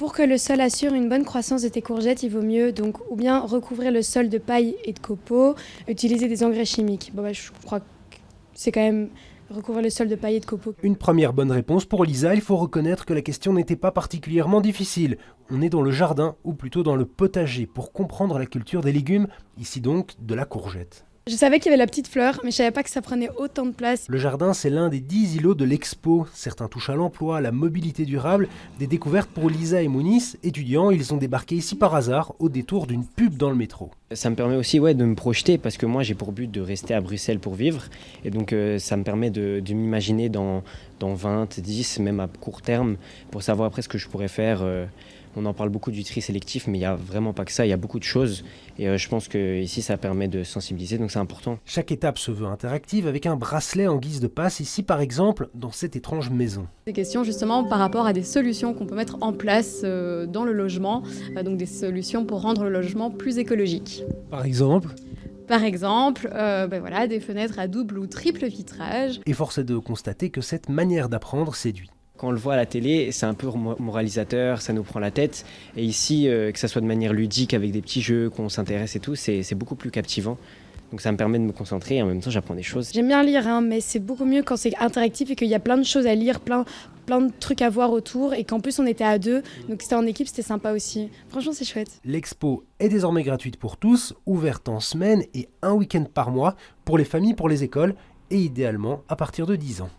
Pour que le sol assure une bonne croissance de tes courgettes, il vaut mieux donc ou bien recouvrir le sol de paille et de copeaux, utiliser des engrais chimiques. Je crois que c'est quand même recouvrir le sol de paille et de copeaux. Une première bonne réponse pour Lisa, il faut reconnaître que la question n'était pas particulièrement difficile. On est dans le jardin, ou plutôt dans le potager, pour comprendre la culture des légumes, ici donc de la courgette. Je savais qu'il y avait la petite fleur, mais je savais pas que ça prenait autant de place. Le jardin, c'est l'un des 10 îlots de l'Expo. Certains touchent à l'emploi, à la mobilité durable, des découvertes pour Lisa et Mounis. Étudiants, ils ont débarqué ici par hasard, au détour d'une pub dans le métro. Ça me permet aussi de me projeter, parce que moi j'ai pour but de rester à Bruxelles pour vivre. Et donc ça me permet de m'imaginer dans 20, 10, même à court terme, pour savoir après ce que je pourrais faire. On en parle beaucoup du tri sélectif, mais il n'y a vraiment pas que ça, il y a beaucoup de choses. Et je pense qu'ici, ça permet de sensibiliser, donc c'est important. Chaque étape se veut interactive avec un bracelet en guise de passe, ici par exemple, dans cette étrange maison. Des questions justement par rapport à des solutions qu'on peut mettre en place dans le logement, donc des solutions pour rendre le logement plus écologique. Par exemple ? Par exemple, des fenêtres à double ou triple vitrage. Et force est de constater que cette manière d'apprendre séduit. Quand on le voit à la télé, c'est un peu moralisateur, ça nous prend la tête. Et ici, que ça soit de manière ludique avec des petits jeux, qu'on s'intéresse et tout, c'est beaucoup plus captivant. Donc ça me permet de me concentrer et en même temps j'apprends des choses. J'aime bien lire, mais c'est beaucoup mieux quand c'est interactif et qu'il y a plein de choses à lire, plein de trucs à voir autour et qu'en plus on était à deux, donc c'était en équipe, c'était sympa aussi. Franchement c'est chouette. L'expo est désormais gratuite pour tous, ouverte en semaine et un week-end par mois, pour les familles, pour les écoles et idéalement à partir de 10 ans.